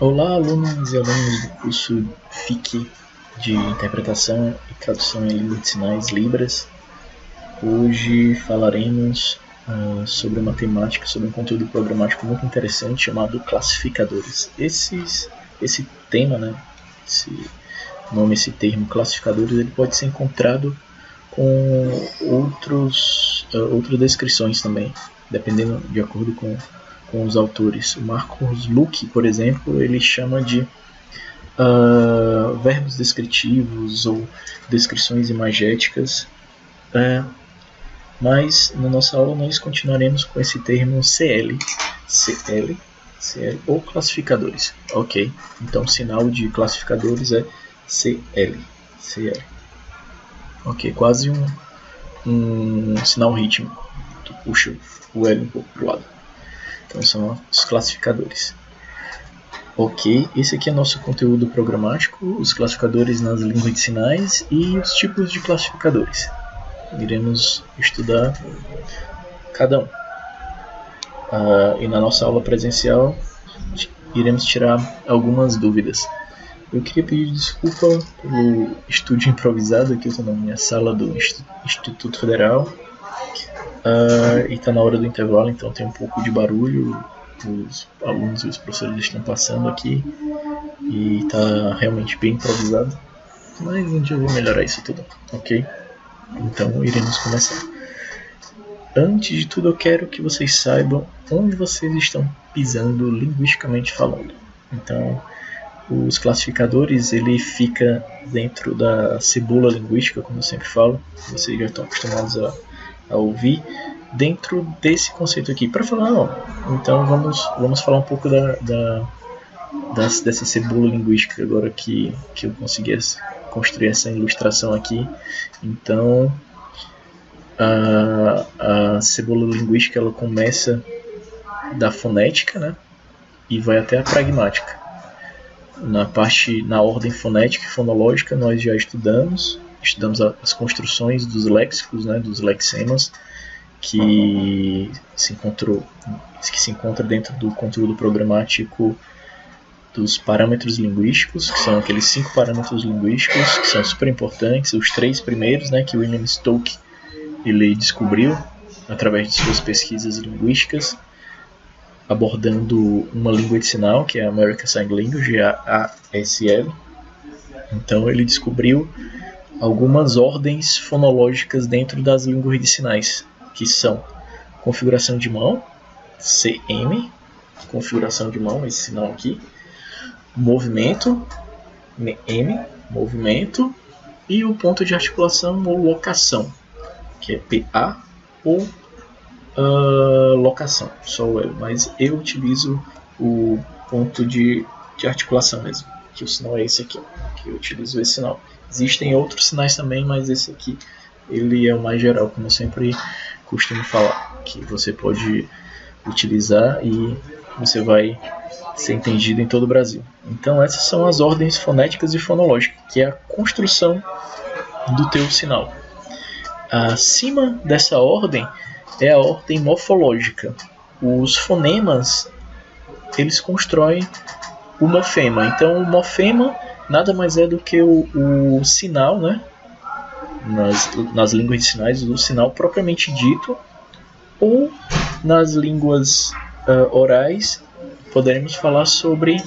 Olá, alunos e alunos do curso FIC de Interpretação e Tradução em Língua de Sinais Libras. Hoje falaremos sobre uma temática, sobre um conteúdo programático muito interessante chamado classificadores. Esse tema, esse termo classificadores, ele pode ser encontrado com outras descrições também, dependendo de acordo com os autores. O Marcos Luque, por exemplo, ele chama de verbos descritivos ou descrições imagéticas, mas na nossa aula nós continuaremos com esse termo CL ou classificadores. Ok, então o sinal de classificadores é CL. Ok, quase um sinal rítmico. Tu puxa o L um pouco para o lado. Então são os classificadores. Ok, esse aqui é nosso conteúdo programático, os classificadores nas línguas de sinais e os tipos de classificadores. Iremos estudar cada um. E na nossa aula presencial iremos tirar algumas dúvidas. Eu queria pedir desculpa pelo estúdio improvisado que eu estou na minha sala do Instituto Federal. E está na hora do intervalo, então tem um pouco de barulho. Os alunos e os professores estão passando aqui e está realmente bem improvisado, mas um dia eu vou melhorar isso tudo, ok? Então iremos começar. Antes de tudo, eu quero que vocês saibam onde vocês estão pisando linguisticamente falando. Então, os classificadores, ele fica dentro da cebola linguística, como eu sempre falo, vocês já estão acostumados a ouvir, dentro desse conceito aqui. Para falar, então vamos falar um pouco dessa cebola linguística, agora que eu consegui construir essa ilustração aqui. Então, a cebola linguística, ela começa da fonética, né, e vai até a pragmática. Na ordem fonética e fonológica, nós já estudamos as construções dos léxicos, né, dos lexemas, que se encontra dentro do conteúdo programático dos parâmetros linguísticos, que são aqueles 5 parâmetros linguísticos que são super importantes, os 3 primeiros, né, que William Stoke ele descobriu através de suas pesquisas linguísticas, abordando uma língua de sinal, que é a American Sign Language, a ASL. Então ele descobriu algumas ordens fonológicas dentro das línguas de sinais, que são configuração de mão, CM, configuração de mão, esse sinal aqui, movimento, M, movimento, e o ponto de articulação ou locação, que é PA ou locação, só o L, mas eu utilizo o ponto de articulação mesmo, que o sinal é esse aqui, que eu utilizo esse sinal. Existem outros sinais também, mas esse aqui ele é o mais geral, como eu sempre costumo falar, que você pode utilizar e você vai ser entendido em todo o Brasil. Então essas são as ordens fonéticas e fonológicas, que é a construção do teu sinal. Acima dessa ordem é a ordem morfológica. Os fonemas, eles constroem o mofema. Então o mofema nada mais é do que o sinal, né? Nas línguas de sinais, o sinal propriamente dito, ou nas línguas orais, poderemos falar sobre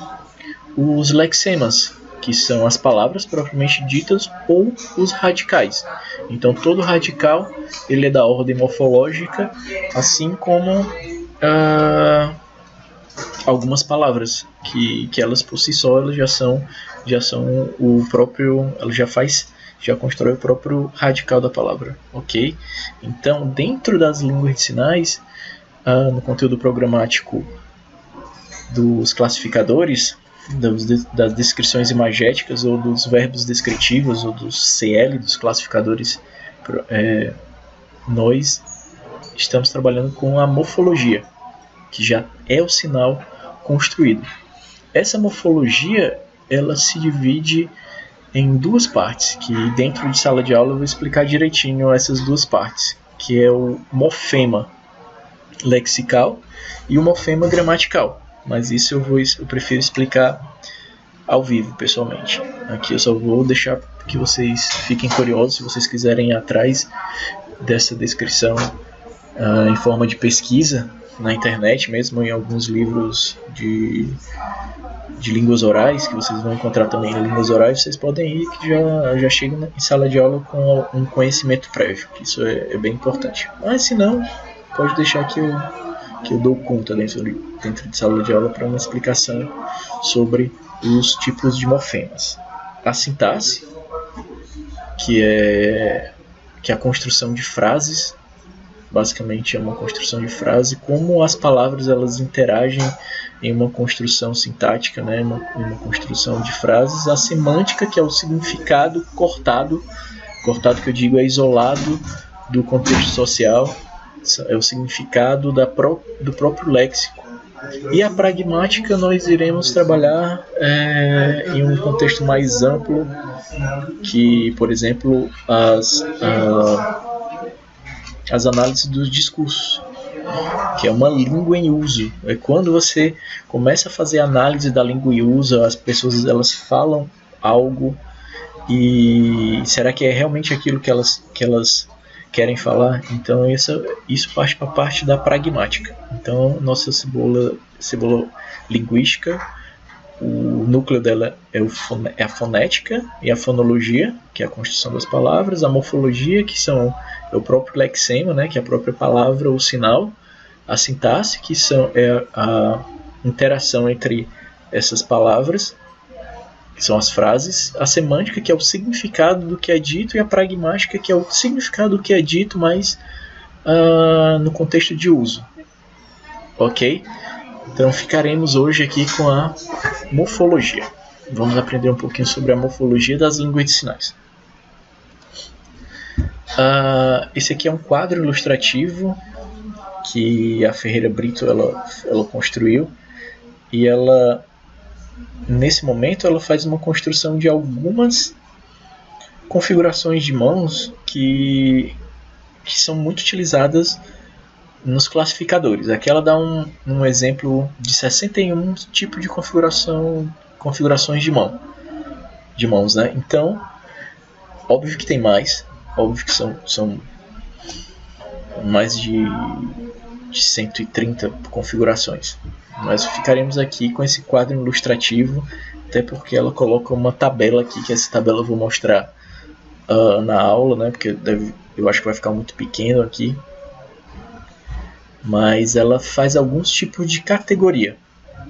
os lexemas, que são as palavras propriamente ditas, ou os radicais. Então todo radical ele é da ordem morfológica, assim como algumas palavras que elas por si só elas já são o próprio, ela já constrói o próprio radical da palavra, ok? Então, dentro das línguas de sinais, no conteúdo programático dos classificadores, das descrições imagéticas ou dos verbos descritivos ou dos CL, dos classificadores, nós estamos trabalhando com a morfologia, que já é o sinal construído. Essa morfologia, ela se divide em duas partes, que dentro de sala de aula eu vou explicar direitinho essas duas partes, que é o morfema lexical e o morfema gramatical. mas isso eu prefiro explicar ao vivo, pessoalmente. Aqui eu só vou deixar que vocês fiquem curiosos, se vocês quiserem ir atrás dessa descrição em forma de pesquisa na internet, mesmo em alguns livros de línguas orais, que vocês vão encontrar também em línguas orais, vocês podem ir que já chegam em sala de aula com um conhecimento prévio, que isso é bem importante. Mas se não, pode deixar que eu dou conta dentro de sala de aula para uma explicação sobre os tipos de morfemas. A sintaxe, que é a construção de frases, basicamente é uma construção de frase, como as palavras elas interagem em uma construção sintática, né, uma construção de frases. A semântica, que é o significado cortado que eu digo é isolado do contexto social, é o significado do próprio léxico. E a pragmática nós iremos trabalhar em um contexto mais amplo, que, por exemplo, as análises dos discursos, que é uma língua em uso. É quando você começa a fazer análise da língua em uso, as pessoas elas falam algo e será que é realmente aquilo que elas querem falar? Então isso parte para a parte da pragmática. Então nossa cebola linguística, o núcleo dela é a fonética e a fonologia, que é a construção das palavras, a morfologia, que é o próprio lexema, né, que é a própria palavra ou sinal, a sintaxe, que é a interação entre essas palavras, que são as frases, a semântica, que é o significado do que é dito, e a pragmática, que é o significado do que é dito, mas no contexto de uso. Ok? Então ficaremos hoje aqui com a morfologia. Vamos aprender um pouquinho sobre a morfologia das línguas de sinais. Esse aqui é um quadro ilustrativo que a Ferreira Brito ela construiu, e ela, nesse momento, ela faz uma construção de algumas configurações de mãos que são muito utilizadas nos classificadores. Aqui ela dá um exemplo de 61 tipos de configurações de mãos, né? Então, óbvio que tem mais, óbvio que são mais de 130 configurações. Mas ficaremos aqui com esse quadro ilustrativo, até porque ela coloca uma tabela aqui, que essa tabela eu vou mostrar na aula, né? Porque eu acho que vai ficar muito pequeno aqui. Mas ela faz alguns tipos de categoria.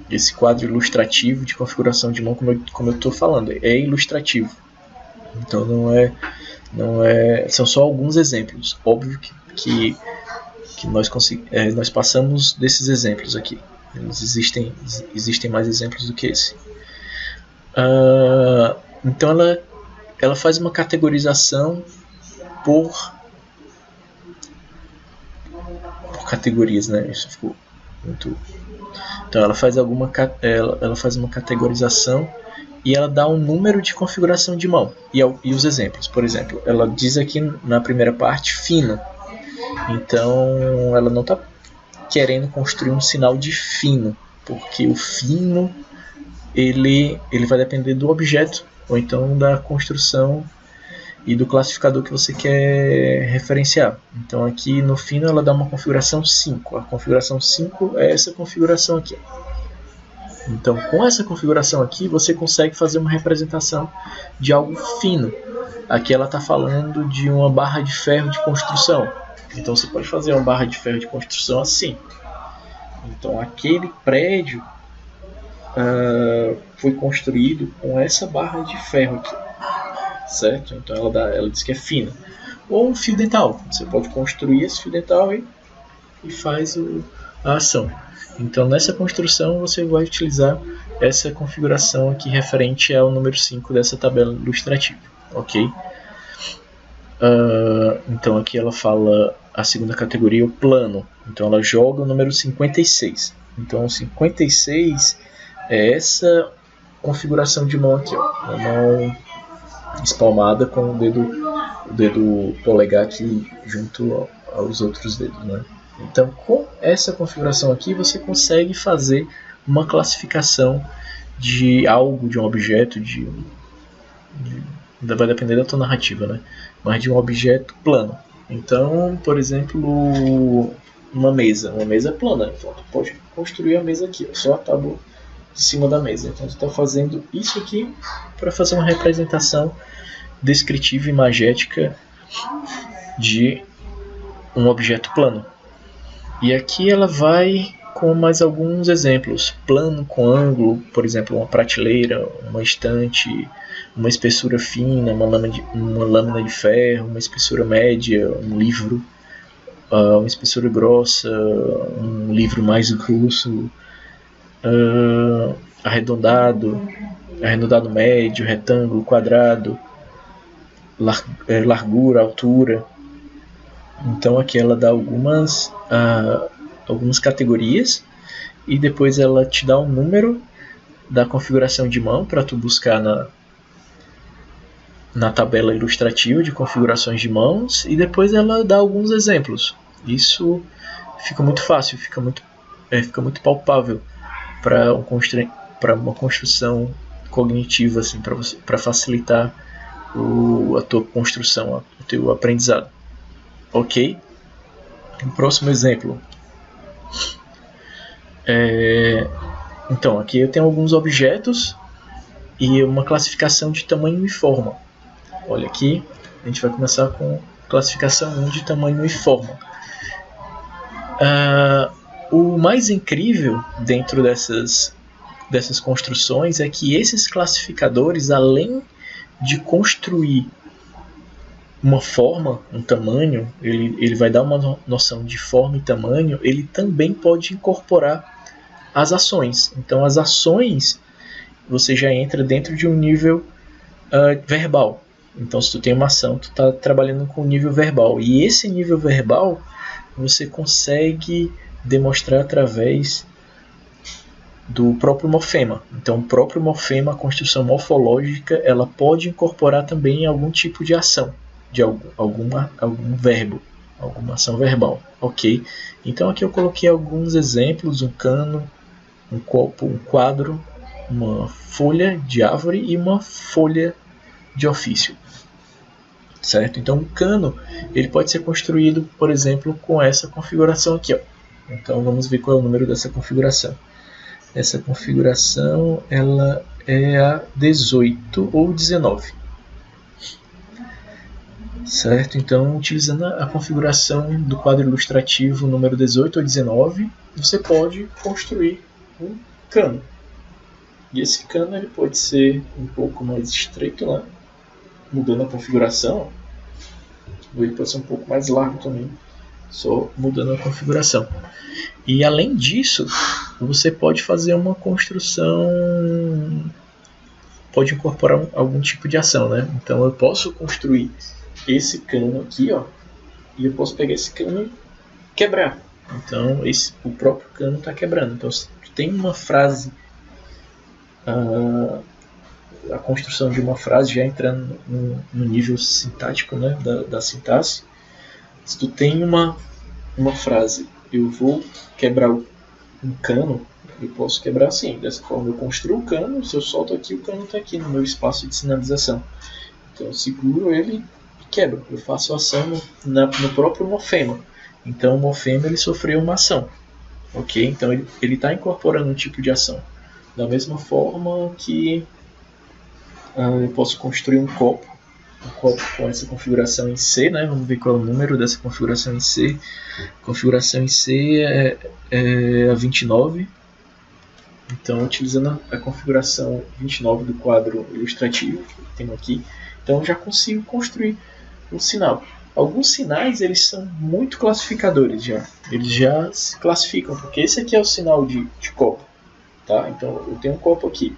Esse quadro ilustrativo de configuração de mão, como eu estou falando, é ilustrativo. Então não é, são só alguns exemplos. Óbvio que nós passamos desses exemplos aqui. Existem mais exemplos do que esse. Então ela faz uma categorização por categorias, né? Isso ficou muito. Então ela faz uma categorização e ela dá um número de configuração de mão e os exemplos. Por exemplo, ela diz aqui na primeira parte fina. Então ela não está querendo construir um sinal de fino, porque o fino ele vai depender do objeto ou então da construção e do classificador que você quer referenciar. Então aqui no fino ela dá uma configuração 5. A configuração 5 é essa configuração aqui. Então com essa configuração aqui você consegue fazer uma representação de algo fino. Aqui ela está falando de uma barra de ferro de construção. Então você pode fazer uma barra de ferro de construção assim. Então aquele prédio foi construído com essa barra de ferro aqui. Certo? Então ela diz que é fina. Ou um fio dental. Você pode construir esse fio dental e faz a ação. Então nessa construção você vai utilizar essa configuração aqui referente ao número 5 dessa tabela ilustrativa. Ok? Então aqui ela fala a segunda categoria, o plano. Então ela joga o número 56. Então o 56 é essa configuração de mão aqui. A mão espalmada com o dedo polegar aqui junto aos outros dedos, né? Então com essa configuração aqui você consegue fazer uma classificação de algo, de um objeto, vai depender da tua narrativa, né? Mas de um objeto plano. Então, por exemplo, uma mesa é plana, então tu pode construir a mesa aqui, só a tábua de cima da mesa. Então tu está fazendo isso aqui para fazer uma representação descritiva e imagética de um objeto plano. E aqui ela vai com mais alguns exemplos. Plano com ângulo, por exemplo, uma prateleira, uma estante, uma espessura fina, uma lâmina de ferro, uma espessura média, um livro, uma espessura grossa, um livro mais grosso, arredondado médio, retângulo, quadrado, largura, altura. Então aqui ela dá algumas categorias e depois ela te dá um número da configuração de mão para tu buscar na tabela ilustrativa de configurações de mãos, e depois ela dá alguns exemplos. Isso fica muito fácil, fica muito palpável para uma construção cognitiva, assim, para facilitar a tua construção, o teu aprendizado. Ok? O próximo exemplo. Então, aqui eu tenho alguns objetos e uma classificação de tamanho e forma. Olha aqui, a gente vai começar com classificação 1 de tamanho e forma. O mais incrível dentro dessas construções é que esses classificadores, além de construir uma forma, um tamanho, ele vai dar uma noção de forma e tamanho, ele também pode incorporar as ações. Então as ações, você já entra dentro de um nível verbal. Então se tu tem uma ação, tu está trabalhando com o nível verbal. E esse nível verbal você consegue demonstrar através do próprio morfema. Então o próprio morfema, a construção morfológica, ela pode incorporar também algum tipo de ação, de algum verbo, alguma ação verbal. Ok? Então aqui eu coloquei alguns exemplos: um cano, um copo, um quadro, uma folha de árvore e uma folha de ofício. Certo? Então um cano ele pode ser construído, por exemplo, com essa configuração aqui. Ó. Então vamos ver qual é o número dessa configuração. Essa configuração ela é a 18 ou 19. Certo? Então, utilizando a configuração do quadro ilustrativo número 18 ou 19, você pode construir um cano. E esse cano ele pode ser um pouco mais estreito, né? Mudando a configuração, ou ele pode ser um pouco mais largo também, só mudando a configuração. E além disso, você pode fazer uma construção, pode incorporar algum tipo de ação, né? Então eu posso construir esse cano aqui, ó, e eu posso pegar esse cano e quebrar. Então o próprio cano está quebrando. Então se tu tem uma frase, a construção de uma frase já entrando no nível sintático, né, da sintaxe. Se tu tem uma frase, eu vou quebrar um cano, eu posso quebrar assim, dessa forma eu construo o cano, se eu solto aqui, o cano está aqui no meu espaço de sinalização. Então eu seguro ele e quebro, eu faço a ação no próprio morfema. Então o morfema ele sofreu uma ação, ok? Então ele está incorporando um tipo de ação. Da mesma forma que eu posso construir um copo com essa configuração em C, né? Vamos ver qual é o número dessa configuração em C. A configuração em C é a 29. Então, utilizando a configuração 29 do quadro ilustrativo que tenho aqui, então eu já consigo construir um sinal. Alguns sinais eles são muito classificadores já. Eles já se classificam, porque esse aqui é o sinal de copo. Tá? Então eu tenho um copo aqui.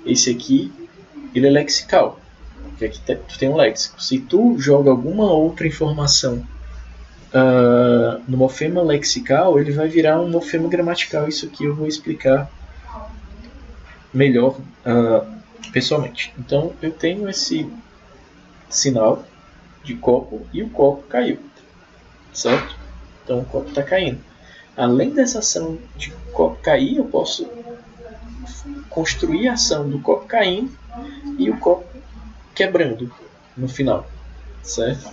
Esse aqui ele é lexical, porque aqui tu tem um léxico. Se tu joga alguma outra informação no morfema lexical, ele vai virar um morfema gramatical. Isso aqui eu vou explicar melhor pessoalmente. Então eu tenho esse sinal de copo e o copo caiu, certo? Então o copo está caindo. Além dessa ação de copo cair, eu posso construir a ação do copo caindo e o copo quebrando no final, certo?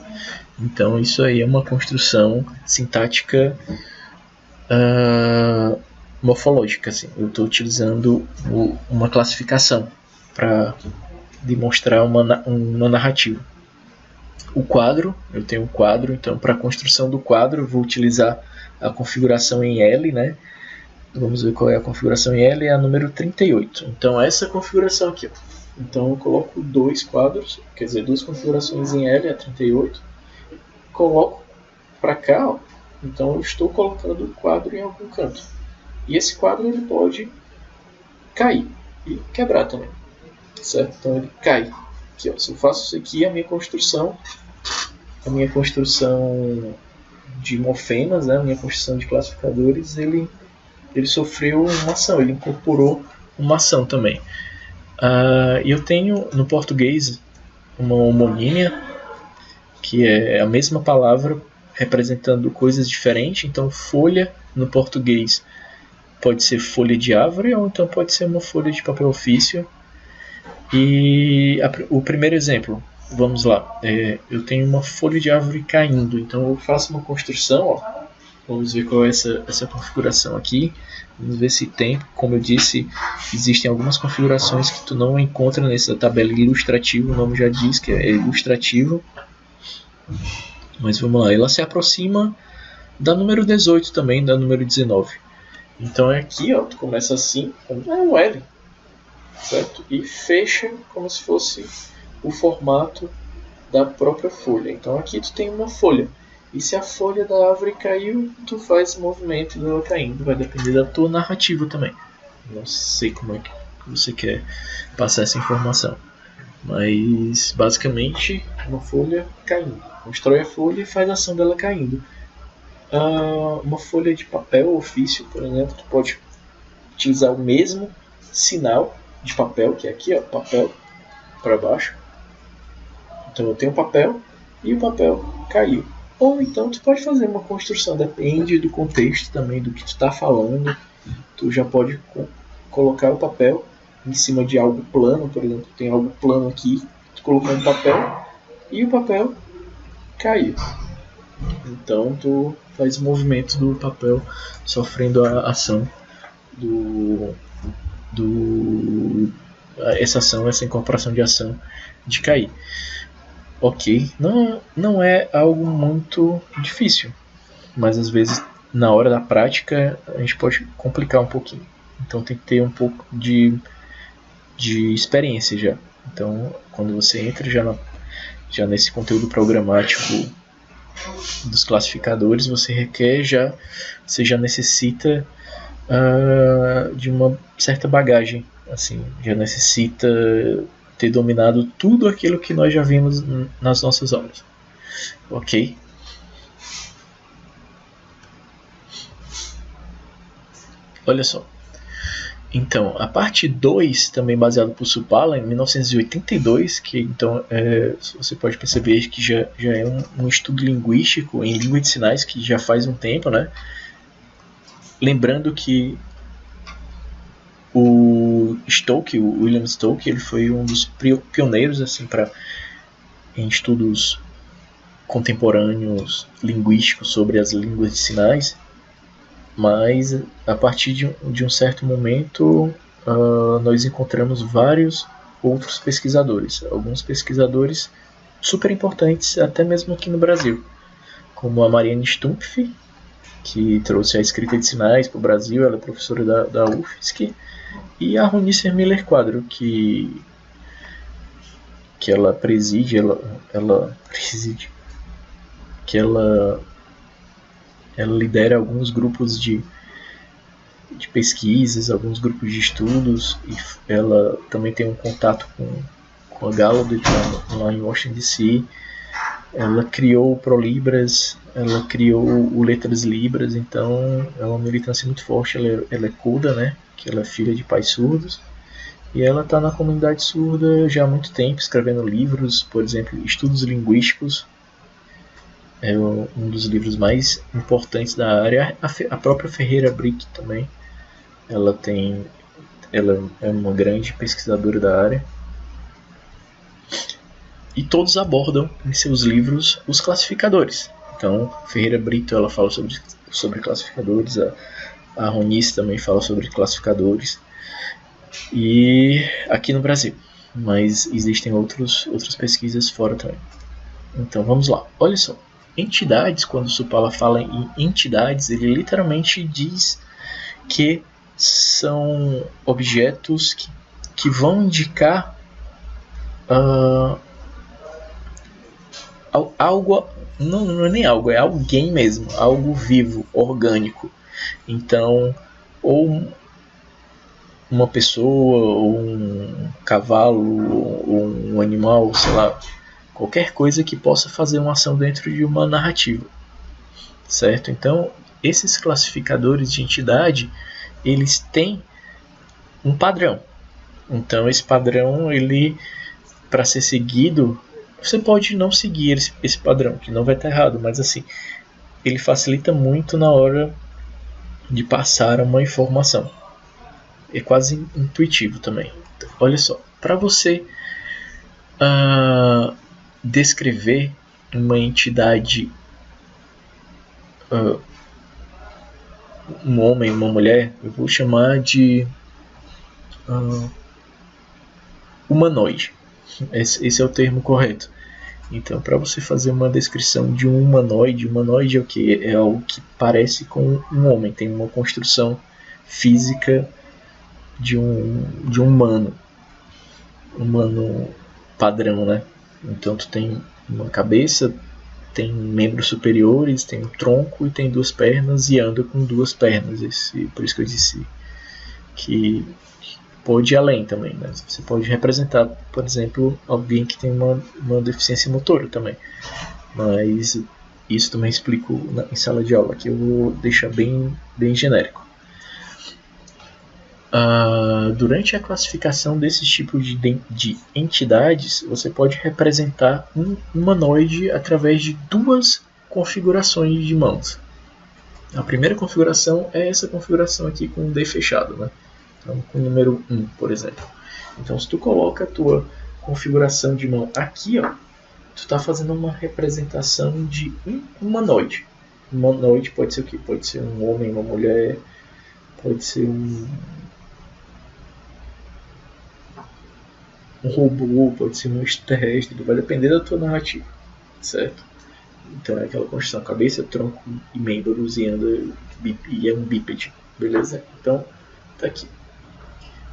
Então isso aí é uma construção sintática morfológica. Assim. Eu estou utilizando uma classificação para demonstrar uma narrativa. O quadro, eu tenho um quadro, então para a construção do quadro eu vou utilizar a configuração em L, né? Vamos ver qual é a configuração em L, é a número 38. Então essa configuração aqui, ó. Então eu coloco dois quadros, quer dizer, duas configurações em L, a 38. Coloco para cá, ó. Então eu estou colocando o quadro em algum canto. E esse quadro ele pode cair e quebrar também, certo? Então ele cai. Aqui, ó. Se eu faço isso aqui, a minha construção de morfemas, né? A minha construção de classificadores, ele sofreu uma ação, ele incorporou uma ação também. E eu tenho no português uma homonímia, que é a mesma palavra representando coisas diferentes. Então folha no português pode ser folha de árvore ou então pode ser uma folha de papel ofício. E o primeiro exemplo, vamos lá, eu tenho uma folha de árvore caindo, então eu faço uma construção, ó. Vamos ver qual é essa configuração aqui. Vamos ver se tem. Como eu disse, existem algumas configurações que tu não encontra nessa tabela ilustrativa. O nome já diz que é ilustrativo. Mas vamos lá. Ela se aproxima da número 18 também, da número 19. Então é aqui, ó. Tu começa assim, com um L, certo? E fecha como se fosse o formato da própria folha. Então aqui tu tem uma folha. E se a folha da árvore caiu, tu faz movimento dela caindo. Vai depender da tua narrativa também. Não sei como é que você quer passar essa informação. Mas, basicamente, uma folha caindo. Constrói a folha e faz a ação dela caindo. Uma folha de papel ofício, por exemplo, tu pode utilizar o mesmo sinal de papel, que é aqui, ó, papel para baixo. Então eu tenho papel e o papel caiu. Ou então tu pode fazer uma construção, depende do contexto também, do que tu está falando. Tu já pode colocar o papel em cima de algo plano, por exemplo, tem algo plano aqui, tu colocou um papel e o papel caiu. Então tu faz o movimento do papel sofrendo a ação essa incorporação de ação de cair. Ok, não é algo muito difícil, mas às vezes na hora da prática a gente pode complicar um pouquinho. Então tem que ter um pouco de experiência já. Então quando você entra já nesse conteúdo programático dos classificadores, você já necessita de uma certa bagagem, assim, já necessita ter dominado tudo aquilo que nós já vimos nas nossas aulas. Ok? Olha só. Então, a parte 2, também baseada por Supala, em 1982, que então você pode perceber que já é um estudo linguístico em língua de sinais que já faz um tempo, né? Lembrando que o William Stoke, ele foi um dos pioneiros assim, em estudos contemporâneos linguísticos sobre as línguas de sinais, mas a partir de um certo momento nós encontramos vários outros pesquisadores, alguns pesquisadores super importantes até mesmo aqui no Brasil, como a Marianne Stumpf, que trouxe a escrita de sinais para o Brasil, ela é professora da UFSC, e a Ronice Miller Quadro, que ela preside, ela lidera alguns grupos de pesquisas, alguns grupos de estudos, e ela também tem um contato com a Gallaudet lá em Washington DC. Ela criou o ProLibras, ela criou o Letras Libras, então é uma militância muito forte. Ela é CUDA, né? Que ela é filha de pais surdos, e ela está na comunidade surda já há muito tempo, escrevendo livros, por exemplo, Estudos Linguísticos, é um dos livros mais importantes da área. A própria Ferreira Brick também, ela tem ela é uma grande pesquisadora da área. E todos abordam em seus livros os classificadores. Então, Ferreira Brito ela fala sobre classificadores, a Ronice também fala sobre classificadores, e aqui no Brasil, mas existem outras pesquisas fora também. Então vamos lá, olha só, entidades, quando o Supala fala em entidades, ele literalmente diz que são objetos que vão indicar algo, não é nem algo, é alguém mesmo, algo vivo, orgânico. Então, ou uma pessoa, ou um cavalo, ou um animal, sei lá, qualquer coisa que possa fazer uma ação dentro de uma narrativa, certo? Então, esses classificadores de entidade, eles têm um padrão. Então, esse padrão, ele, para ser seguido, você pode não seguir esse padrão, que não vai estar errado, mas assim, ele facilita muito na hora de passar uma informação. É quase intuitivo também. Então, olha só, para você descrever uma entidade, um homem, uma mulher, eu vou chamar de humanoide. Esse é o termo correto. Então, para você fazer uma descrição de um humanoide, humanoide é o que? É algo que parece com um homem, tem uma construção física de um humano padrão, né? Então, tu tem uma cabeça, tem membros superiores, tem um tronco e tem duas pernas e anda com duas pernas. Por isso que eu disse que pode ir além também, né? Você pode representar, por exemplo, alguém que tem uma deficiência motora também. Mas isso também explico em sala de aula, que eu vou deixar bem genérico. Durante a classificação desses tipos de entidades, você pode representar um humanoide através de duas configurações de mãos. A primeira configuração é essa configuração aqui com o D fechado, né? Então, com o número 1, por exemplo. Então, se tu coloca a tua configuração de mão aqui, ó, tu está fazendo uma representação de um humanoide. Humanoide pode ser o quê? Pode ser um homem, uma mulher, pode ser um robô, pode ser um extraterrestre, vai depender da tua narrativa, certo? Então é aquela construção, cabeça, tronco e membros e anda, e é um bípede, beleza? Então, tá aqui.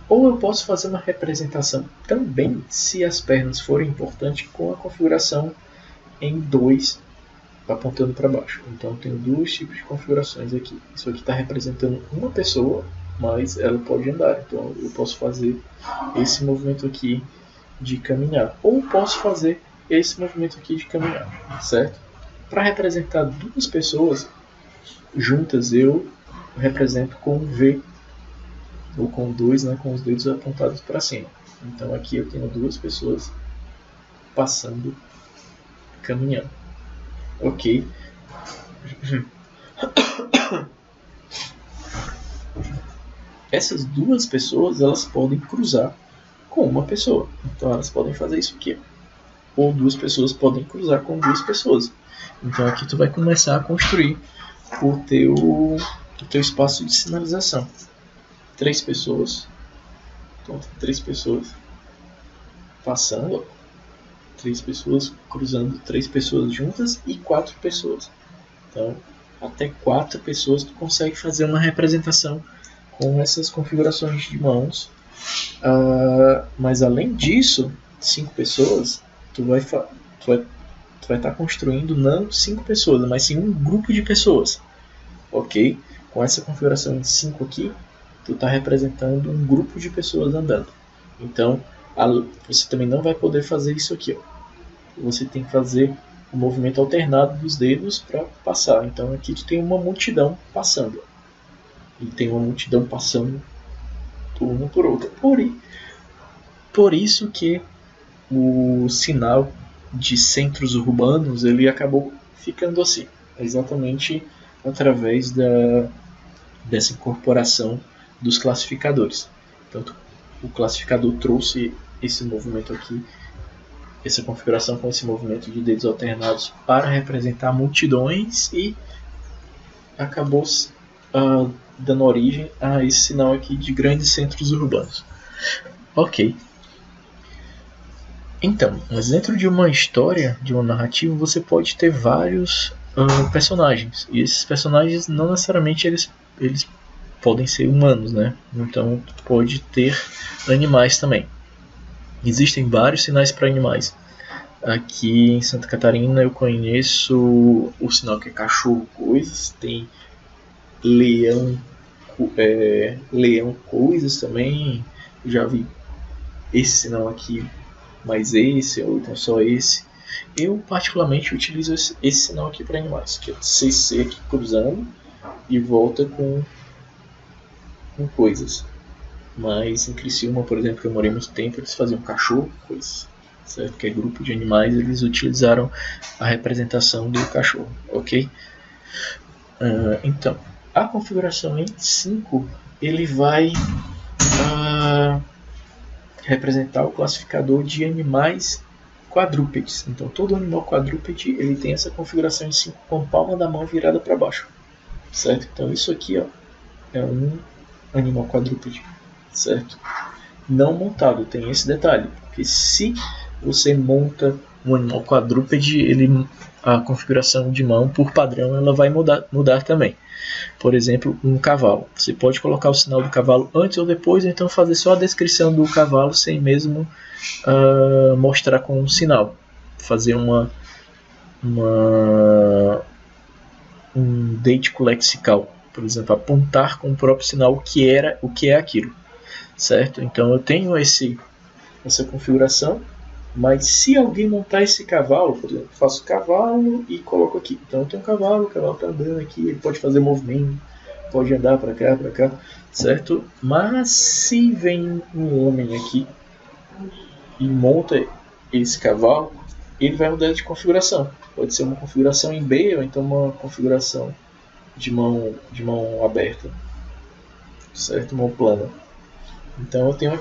Ou eu posso fazer uma representação também, se as pernas forem importantes, com a configuração em 2, apontando para baixo. Então, eu tenho dois tipos de configurações aqui. Isso aqui está representando uma pessoa, mas ela pode andar. Então, eu posso fazer esse movimento aqui de caminhar. Ou posso fazer esse movimento aqui de caminhar, certo? Para representar duas pessoas juntas, eu represento com V, ou com 2, né, com os dedos apontados para cima. Então aqui eu tenho duas pessoas passando, caminhando. Ok. Essas duas pessoas, elas podem cruzar com uma pessoa. Então elas podem fazer isso aqui. Ou duas pessoas podem cruzar com duas pessoas. Então aqui tu vai começar a construir o teu espaço de sinalização. 3 pessoas. Então tem 3 pessoas passando, 3 pessoas cruzando, 3 pessoas juntas e 4 pessoas. Então até 4 pessoas tu consegue fazer uma representação com essas configurações de mãos. Mas além disso, 5 pessoas, tu vai estar construindo não 5 pessoas, mas sim um grupo de pessoas. Ok? Com essa configuração de 5 aqui, tu está representando um grupo de pessoas andando. Então, você também não vai poder fazer isso aqui. Ó. Você tem que fazer o movimento alternado dos dedos para passar. Então, aqui tu tem uma multidão passando. E tem uma multidão passando uma por outra. Por isso que o sinal de centros urbanos ele acabou ficando assim. Exatamente através dessa incorporação dos classificadores. Tanto o classificador trouxe esse movimento aqui, essa configuração com esse movimento de dedos alternados para representar multidões e acabou dando origem a esse sinal aqui de grandes centros urbanos. Ok. Então, mas dentro de uma história, de uma narrativa, você pode ter vários personagens. E esses personagens não necessariamente eles podem ser humanos, né? Então pode ter animais também. Existem vários sinais para animais. Aqui em Santa Catarina eu conheço o sinal que é cachorro coisas, tem leão coisas também. Eu já vi esse sinal aqui, mas esse, ou então só esse. Eu particularmente utilizo esse sinal aqui para animais, que é CC aqui cruzando e volta com coisas. Mas em Criciúma, por exemplo, que eu morei muito tempo, eles faziam cachorro coisas, certo? Que é grupo de animais, eles utilizaram a representação do cachorro, ok? Então, a configuração em 5 ele vai representar o classificador de animais quadrúpedes. Então todo animal quadrúpede ele tem essa configuração em 5 com a palma da mão virada para baixo, certo? Então isso aqui é um animal quadrúpede, certo? Não montado, tem esse detalhe, porque se você monta um animal quadrúpede, a configuração de mão por padrão ela vai mudar também. Por exemplo, um cavalo. Você pode colocar o sinal do cavalo antes ou depois, ou então fazer só a descrição do cavalo sem mesmo mostrar com um sinal. Fazer um deítico lexical, por exemplo, apontar com o próprio sinal o que é aquilo, certo? Então eu tenho essa configuração, mas se alguém montar esse cavalo, por exemplo, faço cavalo e coloco aqui. Então eu tenho um cavalo, o cavalo está andando aqui, ele pode fazer movimento, pode andar para cá, certo? Mas se vem um homem aqui e monta esse cavalo, ele vai mudar de configuração. Pode ser uma configuração em B ou então uma configuração de mão aberta, certo? Mão plana. Então eu tenho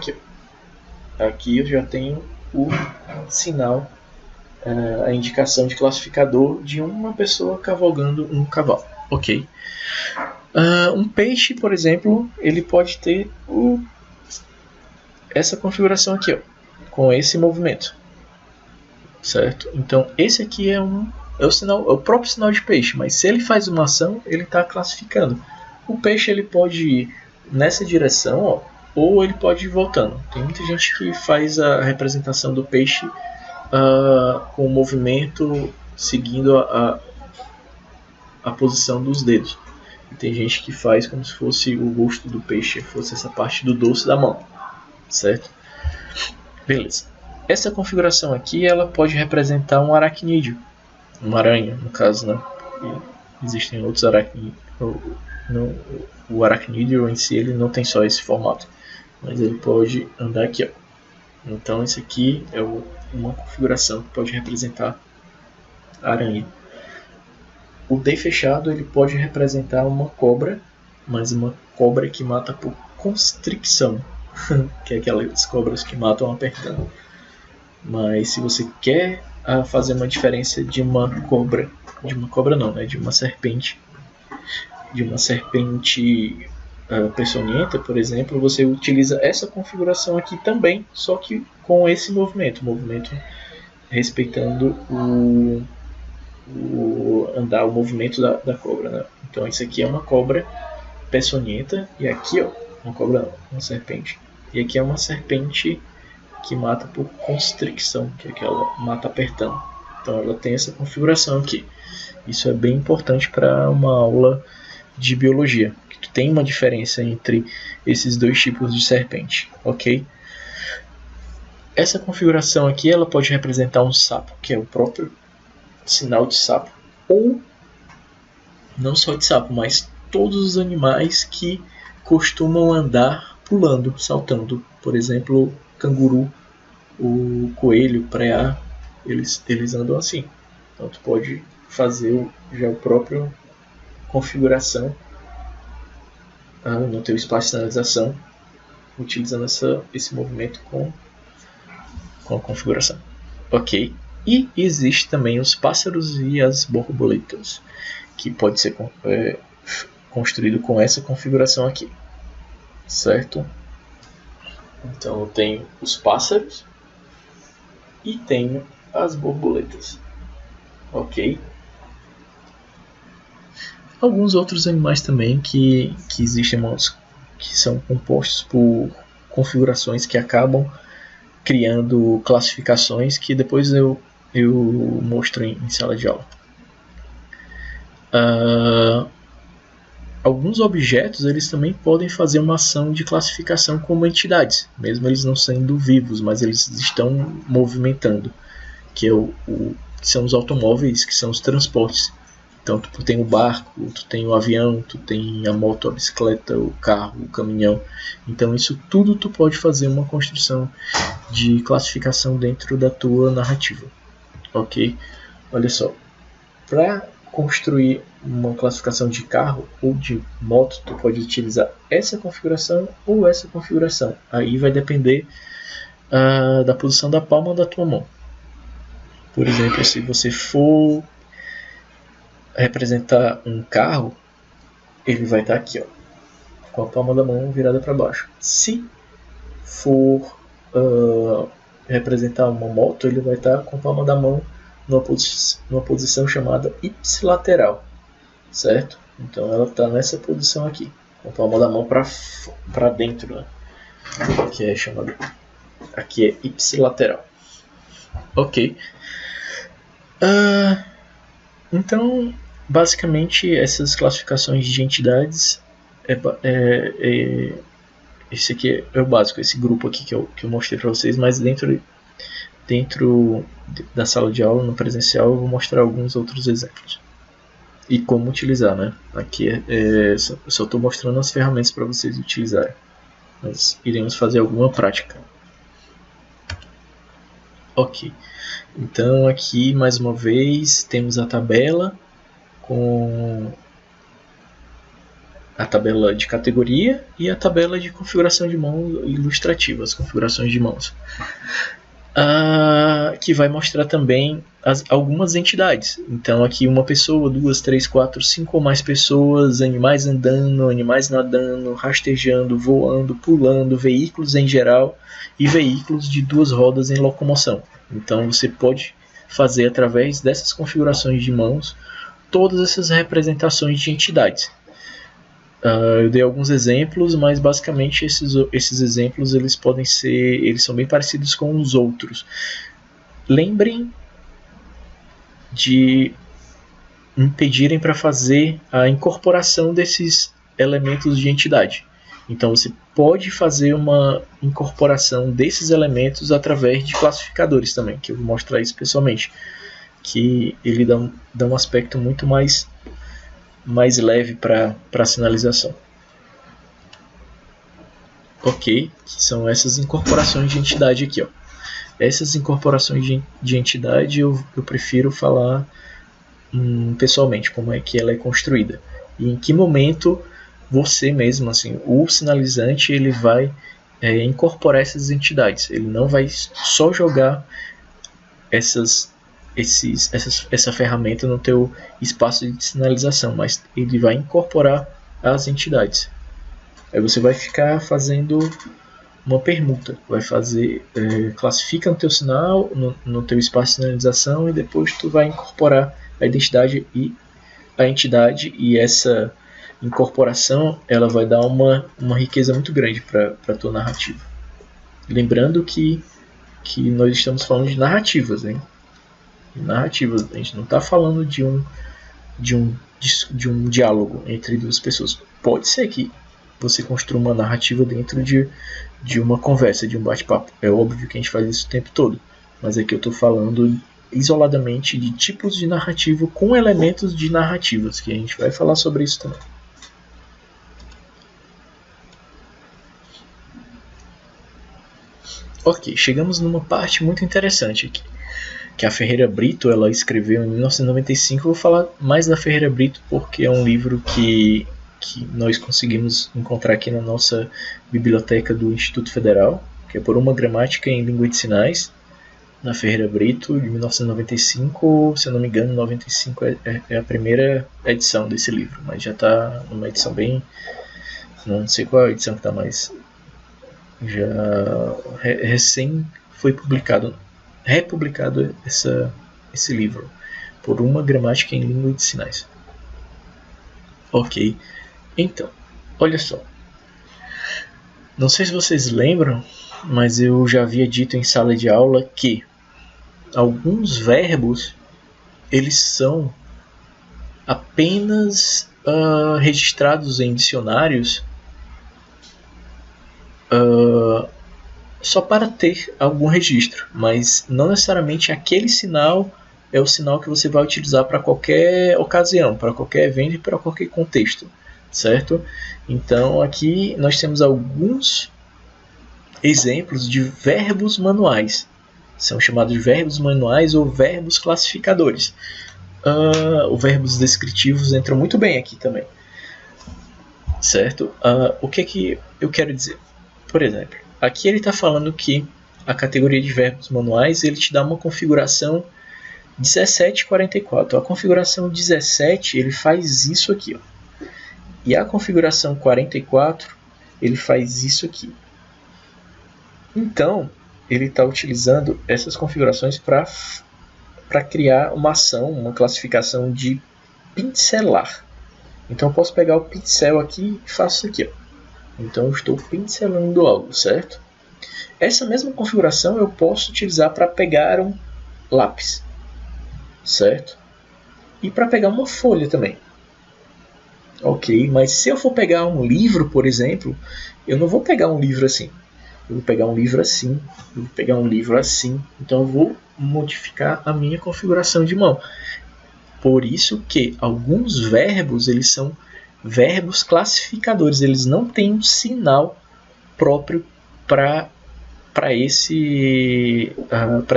aqui eu já tenho o sinal, a indicação de classificador de uma pessoa cavalgando um cavalo, ok? Um peixe, por exemplo, ele pode ter essa configuração aqui, com esse movimento, certo? Então esse aqui é o próprio sinal de peixe, mas se ele faz uma ação, ele está classificando. O peixe ele pode ir nessa direção, ou ele pode ir voltando. Tem muita gente que faz a representação do peixe com o movimento seguindo a posição dos dedos. E tem gente que faz como se fosse o rosto do peixe, fosse essa parte do dorso da mão, certo? Beleza. Essa configuração aqui ela pode representar um aracnídeo, uma aranha, no caso, né? E existem outros aracnídeos. O aracnídeo em si ele não tem só esse formato, mas ele pode andar aqui, Então esse aqui é uma configuração que pode representar a aranha. O D fechado ele pode representar uma cobra, mas uma cobra que mata por constricção, que é aquelas cobras que matam apertando. Mas se você quer fazer uma diferença de uma serpente, peçonhenta, por exemplo, você utiliza essa configuração aqui também, só que com esse movimento respeitando o movimento da cobra, né? Então isso aqui é uma cobra peçonhenta e aqui uma serpente, e aqui é uma serpente que mata por constricção, que é que ela mata apertando. Então ela tem essa configuração aqui. Isso é bem importante para uma aula de biologia, que tem uma diferença entre esses dois tipos de serpente, ok? Essa configuração aqui ela pode representar um sapo, que é o próprio sinal de sapo, ou não só de sapo, mas todos os animais que costumam andar pulando, saltando. Por exemplo, o canguru, o coelho, o preá, eles andam assim. Então tu pode fazer já a própria configuração no teu espaço de sinalização utilizando esse movimento com a configuração. Ok. E existe também os pássaros e as borboletas, que pode ser construído com essa configuração aqui, certo? Então eu tenho os pássaros e tenho as borboletas, ok? Alguns outros animais também que existem, que são compostos por configurações que acabam criando classificações que depois eu mostro em sala de aula. Alguns objetos eles também podem fazer uma ação de classificação como entidades, mesmo eles não sendo vivos, mas eles estão movimentando, que são os automóveis, que são os transportes. Então tu tem o barco, tu tem o avião, tu tem a moto, a bicicleta, o carro, o caminhão. Então isso tudo tu pode fazer uma construção de classificação dentro da tua narrativa, ok? Olha só, para construir uma classificação de carro ou de moto, tu pode utilizar essa configuração ou essa configuração. Aí vai depender da posição da palma da tua mão. Por exemplo, se você for representar um carro, ele vai estar aqui, ó, com a palma da mão virada para baixo. Se for representar uma moto, ele vai estar com a palma da mão numa posição chamada ipsilateral, certo? Então ela está nessa posição aqui, com a palma da mão para dentro, né? Que é chamado, aqui é ipsilateral, ok? Então, basicamente, essas classificações de entidades, esse aqui é o básico, esse grupo aqui que eu mostrei para vocês, mas dentro da sala de aula, no presencial, eu vou mostrar alguns outros exemplos. E como utilizar, né? Aqui eu só estou mostrando as ferramentas para vocês utilizarem. Nós iremos fazer alguma prática. Ok. Então aqui, mais uma vez, temos a tabela com a tabela de categoria e a tabela de configuração de mãos ilustrativa, as configurações de mãos. Que vai mostrar também algumas entidades. Então aqui uma pessoa, 2, 3, 4, 5 ou mais pessoas, animais andando, animais nadando, rastejando, voando, pulando, veículos em geral e veículos de 2 rodas em locomoção. Então você pode fazer através dessas configurações de mãos todas essas representações de entidades. Eu dei alguns exemplos, mas basicamente esses exemplos eles são bem parecidos com os outros. Lembrem de me pedirem para fazer a incorporação desses elementos de entidade. Então você pode fazer uma incorporação desses elementos através de classificadores também, que eu vou mostrar isso pessoalmente, que ele dá um aspecto muito mais leve para a sinalização. Ok, que são essas incorporações de entidade aqui, ó. Essas incorporações de entidade eu prefiro falar pessoalmente, como é que ela é construída. E em que momento você mesmo, assim, o sinalizante, ele vai incorporar essas entidades. Ele não vai só jogar essa ferramenta no teu espaço de sinalização, mas ele vai incorporar as entidades. Aí você vai ficar fazendo uma permuta, vai fazer, classifica no teu sinal, no teu espaço de sinalização, e depois tu vai incorporar a identidade e a entidade, e essa incorporação ela vai dar uma riqueza muito grande para a tua narrativa. Lembrando que nós estamos falando de narrativas, hein? Narrativas, a gente não está falando de um diálogo entre 2 pessoas. Pode ser que você construa uma narrativa dentro de uma conversa, de um bate-papo. É óbvio que a gente faz isso o tempo todo, mas aqui eu estou falando isoladamente de tipos de narrativa com elementos de narrativas, que a gente vai falar sobre isso também. Ok, chegamos numa parte muito interessante aqui, que a Ferreira Brito ela escreveu em 1995. Eu vou falar mais da Ferreira Brito porque é um livro que que nós conseguimos encontrar aqui na nossa biblioteca do Instituto Federal, que é Por uma Gramática em Língua de Sinais, na Ferreira Brito, de 1995, se eu não me engano, 95 é a primeira edição desse livro, mas já está numa edição bem... não sei qual é a edição que está mais... já recém foi republicado esse livro, Por uma Gramática em Língua de Sinais. Ok, então, olha só. Não sei se vocês lembram, mas eu já havia dito em sala de aula que alguns verbos eles são apenas registrados em dicionários só para ter algum registro, mas não necessariamente aquele sinal é o sinal que você vai utilizar para qualquer ocasião, para qualquer evento e para qualquer contexto, certo? Então aqui nós temos alguns exemplos de verbos manuais. São chamados de verbos manuais ou verbos classificadores. Os verbos descritivos entram muito bem aqui também, certo? O que eu quero dizer? Por exemplo, aqui ele está falando que a categoria de verbos manuais ele te dá uma configuração 1744. A configuração 17 ele faz isso aqui, ó. E a configuração 44 ele faz isso aqui. Então ele está utilizando essas configurações para criar uma ação, uma classificação de pincelar. Então eu posso pegar o pincel aqui e faço isso aqui, ó. Então eu estou pincelando algo, certo? Essa mesma configuração eu posso utilizar para pegar um lápis, certo? E para pegar uma folha também. Ok, mas se eu for pegar um livro, por exemplo, eu não vou pegar um livro assim. Eu vou pegar um livro assim, eu vou pegar um livro assim. Então eu vou modificar a minha configuração de mão. Por isso que alguns verbos eles são verbos classificadores. Eles não têm um sinal próprio para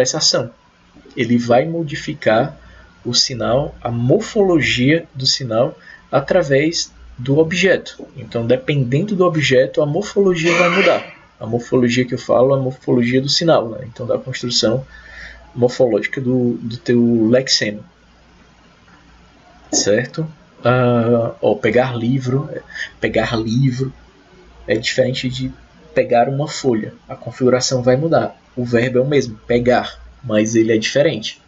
essa ação. Ele vai modificar o sinal, a morfologia do sinal, através do objeto. Então, dependendo do objeto, a morfologia vai mudar. A morfologia que eu falo é a morfologia do sinal, né? Então, da construção morfológica do teu lexema. Certo? Pegar livro é diferente de pegar uma folha. A configuração vai mudar. O verbo é o mesmo, pegar, mas ele é diferente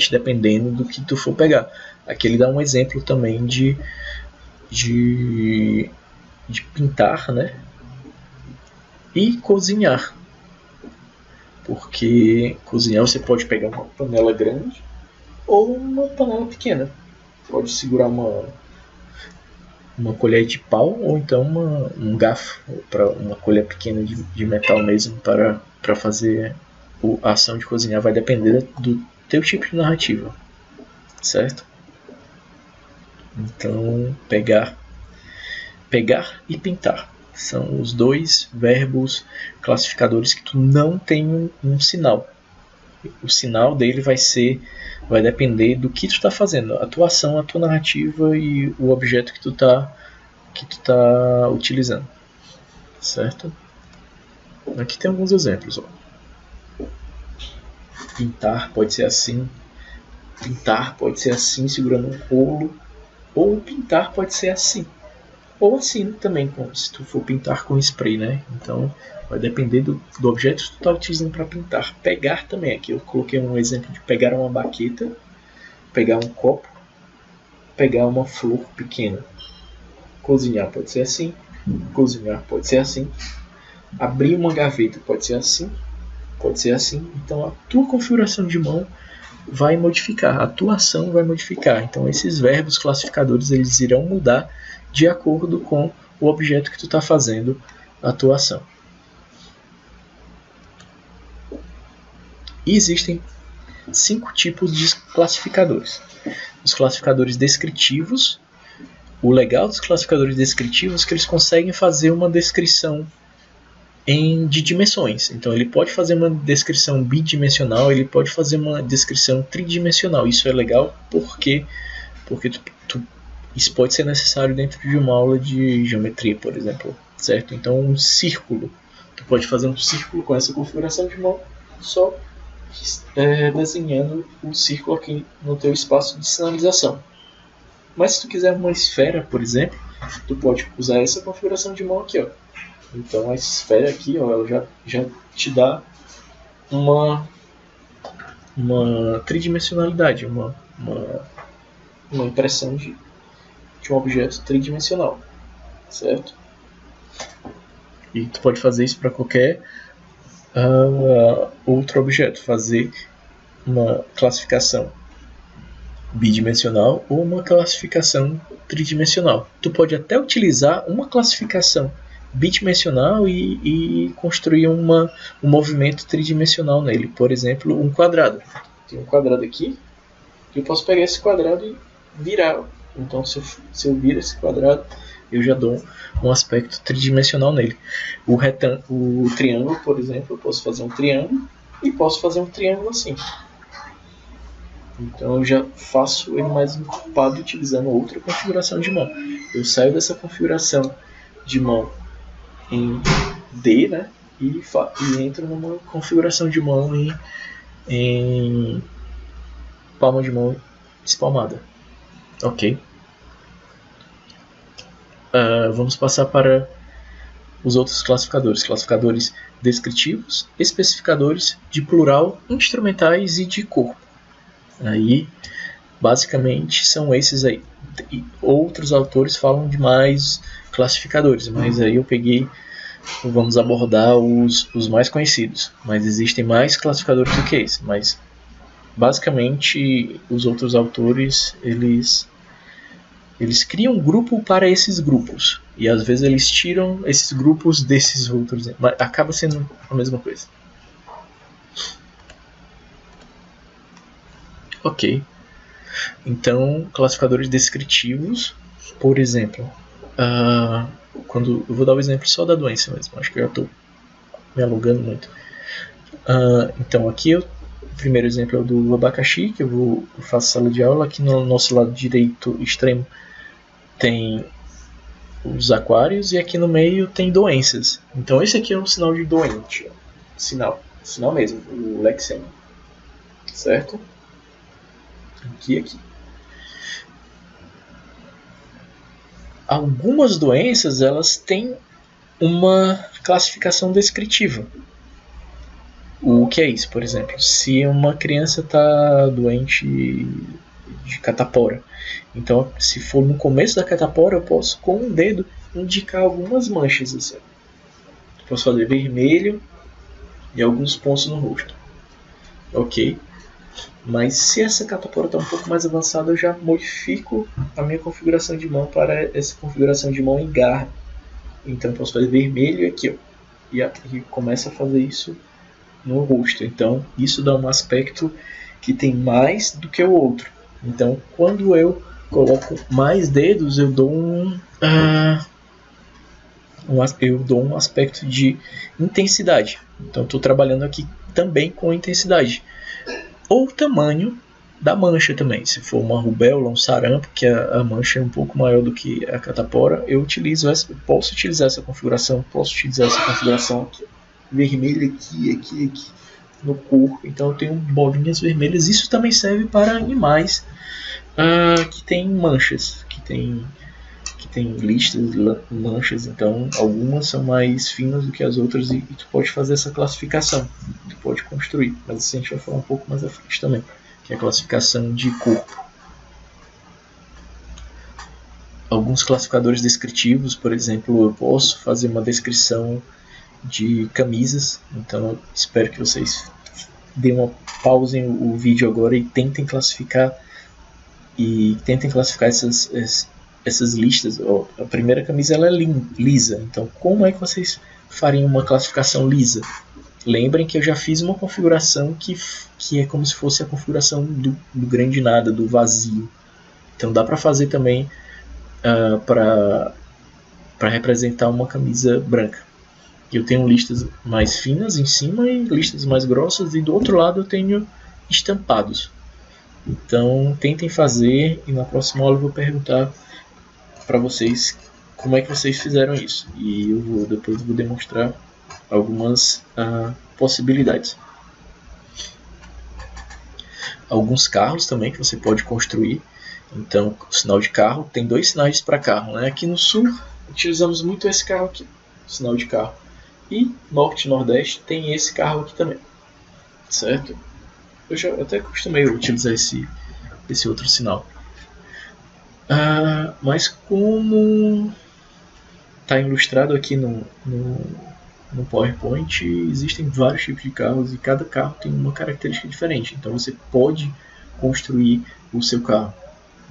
dependendo do que tu for pegar. Aqui ele dá um exemplo também de pintar, né? E cozinhar. Porque cozinhar você pode pegar uma panela grande ou uma panela pequena. Pode segurar uma colher de pau ou então um garfo, para uma colher pequena de metal mesmo para fazer a ação de cozinhar. Vai depender do teu tipo de narrativa, certo? Então, pegar e pintar são os dois verbos classificadores que tu não tem um sinal. O sinal dele vai depender do que tu está fazendo, a tua ação, a tua narrativa e o objeto que tu tá utilizando, certo? Aqui tem alguns exemplos, ó. Pintar pode ser assim, segurando um rolo, ou pintar pode ser assim, ou assim também, se tu for pintar com spray, né? Então vai depender do objeto que tu está utilizando para pintar. Pegar também, aqui eu coloquei um exemplo de pegar uma baqueta, pegar um copo, pegar uma flor pequena. Cozinhar pode ser assim, cozinhar pode ser assim, abrir uma gaveta pode ser assim, Então a tua configuração de mão vai modificar, a tua ação vai modificar. Então esses verbos classificadores eles irão mudar de acordo com o objeto que tu está fazendo a tua ação. E existem 5 tipos de classificadores. Os classificadores descritivos. O legal dos classificadores descritivos é que eles conseguem fazer uma descrição de dimensões. Então ele pode fazer uma descrição bidimensional, ele pode fazer uma descrição tridimensional. Isso é legal porque tu Isso pode ser necessário dentro de uma aula de geometria, por exemplo, certo? Então um círculo, tu pode fazer um círculo com essa configuração de mão só desenhando um círculo aqui no teu espaço de sinalização. Mas se tu quiser uma esfera, por exemplo, tu pode usar essa configuração de mão aqui, ó. Então a esfera aqui, ó, ela já te dá uma tridimensionalidade, uma impressão de um objeto tridimensional, certo? E tu pode fazer isso para qualquer outro objeto, fazer uma classificação bidimensional ou uma classificação tridimensional. Tu pode até utilizar uma classificação bidimensional e construir um movimento tridimensional nele. Por exemplo, um quadrado. Tem um quadrado aqui, eu posso pegar esse quadrado e virar. Então, se eu viro esse quadrado, eu já dou um aspecto tridimensional nele. O triângulo, por exemplo, eu posso fazer um triângulo e posso fazer um triângulo assim. Então eu já faço ele mais encorpado utilizando outra configuração de mão. Eu saio dessa configuração de mão em D, né, e entro numa configuração de mão em palma de mão espalmada. Ok. Vamos passar para os outros classificadores. Classificadores descritivos, especificadores de plural, instrumentais e de corpo. Aí, basicamente, são esses aí. E outros autores falam de mais classificadores, mas aí eu peguei, vamos abordar os mais conhecidos. Mas existem mais classificadores do que esse. Mas, basicamente, os outros autores, eles criam um grupo para esses grupos. E às vezes eles tiram esses grupos desses outros. Mas acaba sendo a mesma coisa. Ok. Então, classificadores descritivos, por exemplo, eu vou dar o exemplo só da doença mesmo. Acho que eu já estou me alongando muito. Então, aqui o primeiro exemplo é o do abacaxi, que eu faço sala de aula. Aqui no nosso lado direito extremo tem os aquários e aqui no meio tem doenças. Então esse aqui é um sinal de doente. Sinal mesmo, o lexema. Certo? Aqui. Algumas doenças, elas têm uma classificação descritiva. O que é isso? Por exemplo, se uma criança está doente de catapora, então se for no começo da catapora, eu posso com um dedo indicar algumas manchas assim. Posso fazer vermelho e alguns pontos no rosto. Ok? Mas se essa catapora está um pouco mais avançada, eu já modifico a minha configuração de mão para essa configuração de mão em garra. Então eu posso fazer vermelho aqui, ó, e começa a fazer isso no rosto. Então isso dá um aspecto que tem mais do que o outro. Então quando eu coloco mais dedos, eu dou um aspecto de intensidade. Então estou trabalhando aqui também com intensidade. Ou o tamanho da mancha também. Se for uma rubéola, um sarampo, que a mancha é um pouco maior do que a catapora, eu posso utilizar essa configuração. Posso utilizar essa configuração aqui, vermelha aqui no corpo. Então eu tenho bolinhas vermelhas. Isso também serve para animais que têm manchas, que tem listas, manchas. Então algumas são mais finas do que as outras e tu pode fazer essa classificação, tu pode construir, mas isso a gente vai falar um pouco mais à frente também, que é a classificação de corpo. Alguns classificadores descritivos, por exemplo, eu posso fazer uma descrição de camisas. Então eu espero que vocês pausem o vídeo agora e tentem classificar essas listas. A primeira camisa ela é lisa, então como é que vocês fariam uma classificação lisa? Lembrem que eu já fiz uma configuração que é como se fosse a configuração do grande nada, do vazio. Então dá para fazer também para representar uma camisa branca. Eu tenho listas mais finas em cima e listas mais grossas, e do outro lado eu tenho estampados. Então tentem fazer, e na próxima aula eu vou perguntar para vocês como é que vocês fizeram isso. E depois vou demonstrar algumas possibilidades. Alguns carros também que você pode construir. Então, o sinal de carro tem 2 sinais para carro, né? Aqui no sul utilizamos muito esse carro aqui, sinal de carro. E norte e nordeste tem esse carro aqui também, certo? Eu já até costumei utilizar esse outro sinal. Mas como está ilustrado aqui no PowerPoint, existem vários tipos de carros e cada carro tem uma característica diferente. Então você pode construir o seu carro.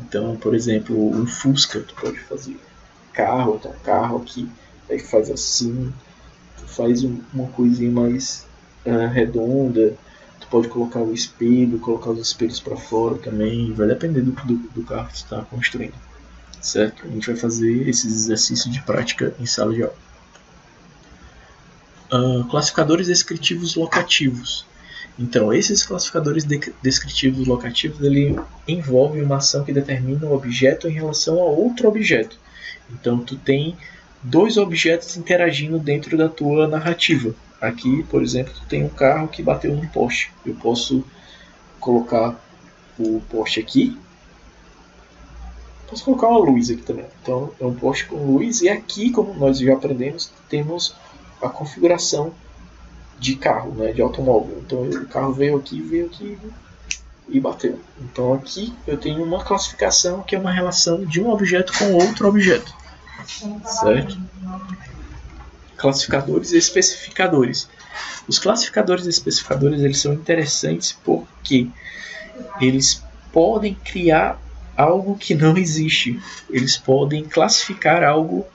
Então, por exemplo, um Fusca, tu pode fazer carro, tá? Carro aqui, aí faz assim, tu faz uma coisinha mais redonda. Tu pode colocar o espelho, colocar os espelhos para fora também, vai depender do carro que tu está construindo, certo? A gente vai fazer esses exercícios de prática em sala de aula. Classificadores descritivos locativos. Então, esses classificadores descritivos locativos, ele envolve uma ação que determina um objeto em relação a outro objeto. Então, tu tem 2 objetos interagindo dentro da tua narrativa. Aqui, por exemplo, tu tem um carro que bateu num poste. Eu posso colocar o poste aqui. Posso colocar uma luz aqui também. Então, é um poste com luz. E aqui, como nós já aprendemos, temos a configuração de carro, né, de automóvel. Então o carro veio aqui e bateu. Então aqui eu tenho uma classificação que é uma relação de um objeto com outro objeto, certo? Classificadores e especificadores. Os classificadores e especificadores, eles são interessantes porque eles podem criar algo que não existe. Eles podem classificar algo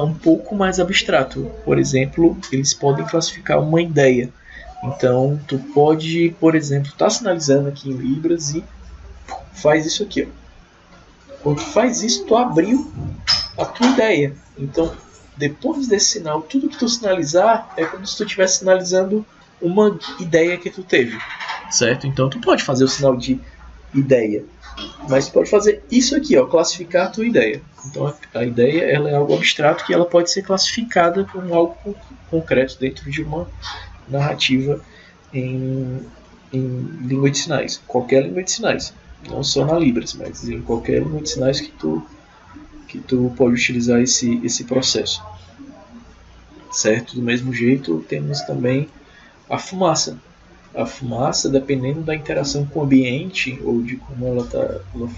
um pouco mais abstrato. Por exemplo, eles podem classificar uma ideia. Então, tu pode, por exemplo, estar sinalizando aqui em Libras e faz isso aqui. Ó. Quando tu faz isso, tu abriu a tua ideia. Então, depois desse sinal, tudo que tu sinalizar é como se tu estivesse sinalizando uma ideia que tu teve, certo? Então, tu pode fazer o sinal de ideia, mas tu pode fazer isso aqui, ó, classificar a tua ideia. Então a ideia, ela é algo abstrato que ela pode ser classificada como algo concreto dentro de uma narrativa em língua de sinais, qualquer língua de sinais, não só na Libras, mas em qualquer língua de sinais que tu pode utilizar esse processo, certo? Do mesmo jeito temos também a fumaça. A fumaça, dependendo da interação com o ambiente ou de como ela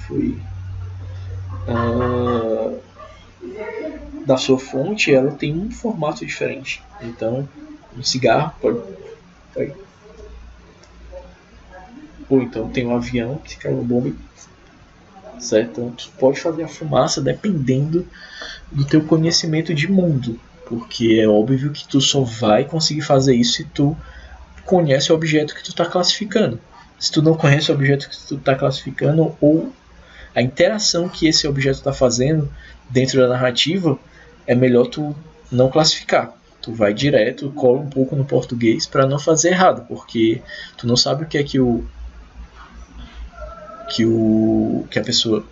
foi da sua fonte, ela tem um formato diferente. Então, um cigarro pode ou então tem um avião que cai uma bomba, certo? Então, tu pode fazer a fumaça dependendo do teu conhecimento de mundo, porque é óbvio que tu só vai conseguir fazer isso se tu conhece o objeto que tu está classificando. Se tu não conhece o objeto que tu está classificando ou a interação que esse objeto está fazendo dentro da narrativa, é melhor tu não classificar. Tu vai direto, cola um pouco no português para não fazer errado, porque tu não sabe o que é que a pessoa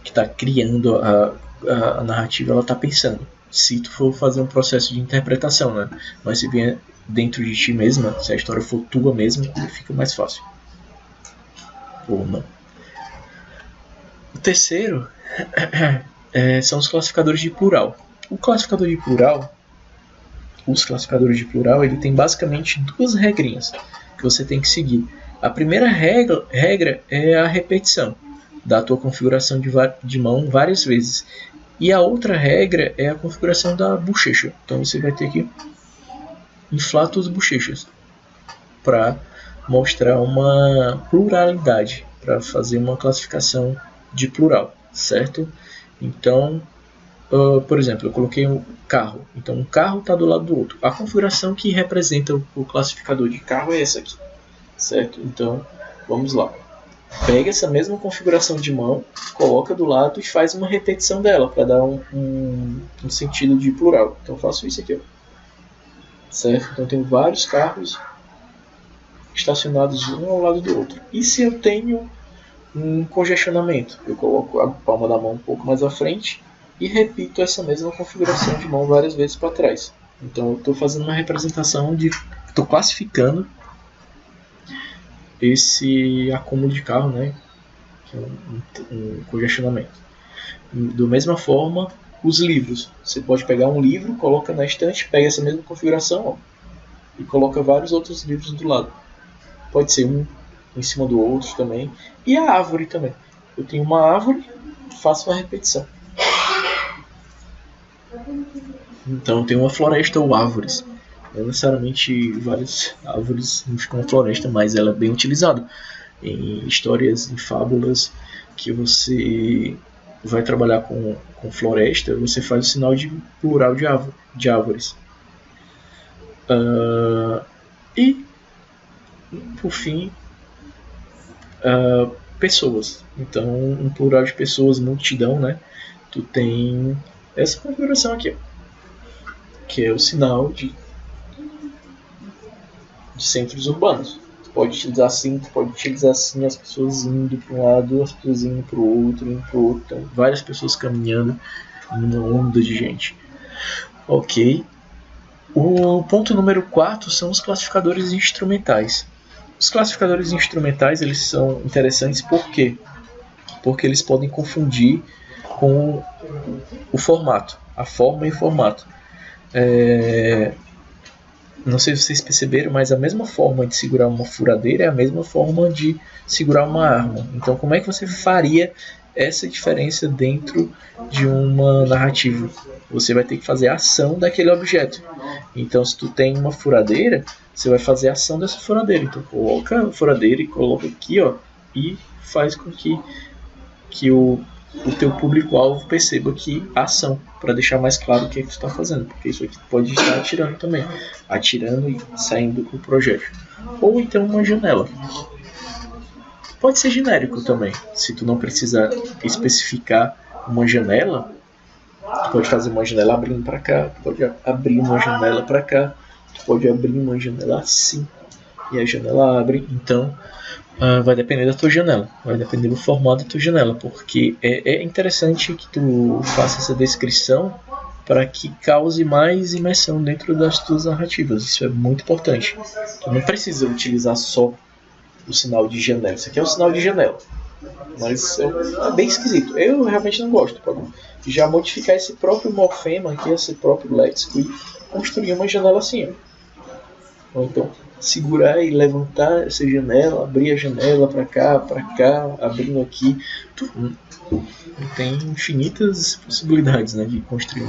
que está criando a narrativa ela está pensando. Se tu for fazer um processo de interpretação, né? Mas se vier dentro de ti mesma, se a história for tua mesma, fica mais fácil. Ou não. O terceiro são os classificadores de plural. Os classificadores de plural, ele tem basicamente 2 regrinhas que você tem que seguir. A primeira regra é a repetição da tua configuração de mão várias vezes. E a outra regra é a configuração da bochecha. Então você vai ter que inflar tuas bochechas para mostrar uma pluralidade, para fazer uma classificação de plural, certo? Então, por exemplo, eu coloquei um carro. Então, um carro está do lado do outro. A configuração que representa o classificador de carro é essa aqui, certo? Então, vamos lá. Pega essa mesma configuração de mão, coloca do lado e faz uma repetição dela para dar um sentido de plural. Então, eu faço isso aqui, ó. Certo? Então, eu tenho vários carros estacionados um ao lado do outro. E se eu tenho um congestionamento? Eu coloco a palma da mão um pouco mais à frente e repito essa mesma configuração de mão várias vezes para trás. Então eu estou fazendo uma representação estou classificando esse acúmulo de carro, né, que é um congestionamento. Da mesma forma, os livros. Você pode pegar um livro, coloca na estante, pega essa mesma configuração, ó, e coloca vários outros livros do lado. Pode ser um em cima do outro também. E a árvore também. Eu tenho uma árvore, faço uma repetição. Então eu tenho uma floresta ou árvores. Não necessariamente várias árvores não ficam uma floresta, mas ela é bem utilizada em histórias, em fábulas, que você vai trabalhar com floresta, você faz o sinal de plural de árvores. E, por fim, pessoas. Então, um plural de pessoas, multidão, né? Tu tem essa configuração aqui, ó, que é o sinal de centros urbanos. Tu pode utilizar assim, as pessoas indo para um lado, as pessoas indo para o outro, então, várias pessoas caminhando numa onda de gente. Ok. O ponto número 4 são os classificadores instrumentais. Os classificadores instrumentais, eles são interessantes por quê? Porque eles podem confundir com o formato, a forma e o formato. Não sei se vocês perceberam, mas a mesma forma de segurar uma furadeira é a mesma forma de segurar uma arma. Então, como é que você faria essa diferença dentro de uma narrativa? Você vai ter que fazer a ação daquele objeto. Então, se tu tem uma furadeira, você vai fazer a ação dessa furadeira. Então, coloca a furadeira e coloca aqui, ó, e faz com que o teu público-alvo perceba que a ação, para deixar mais claro o que é que tu está fazendo, porque isso aqui pode estar atirando também, atirando e saindo com o projétil. Ou então uma janela. Pode ser genérico também, se tu não precisar especificar uma janela, tu pode fazer uma janela abrindo para cá, tu pode abrir uma janela para cá, tu pode abrir uma janela assim, e a janela abre, então vai depender da tua janela, vai depender do formato da tua janela, porque é interessante que tu faça essa descrição para que cause mais imersão dentro das tuas narrativas. Isso é muito importante. Tu não precisa utilizar só o sinal de janela. Isso aqui é o sinal de janela, mas é bem esquisito. Eu realmente não gosto. Pode já modificar esse próprio morfema aqui, esse próprio léxico, e construir uma janela assim, ó. Ou então segurar e levantar essa janela, abrir a janela para cá, abrindo aqui. Tem infinitas possibilidades, né, de construir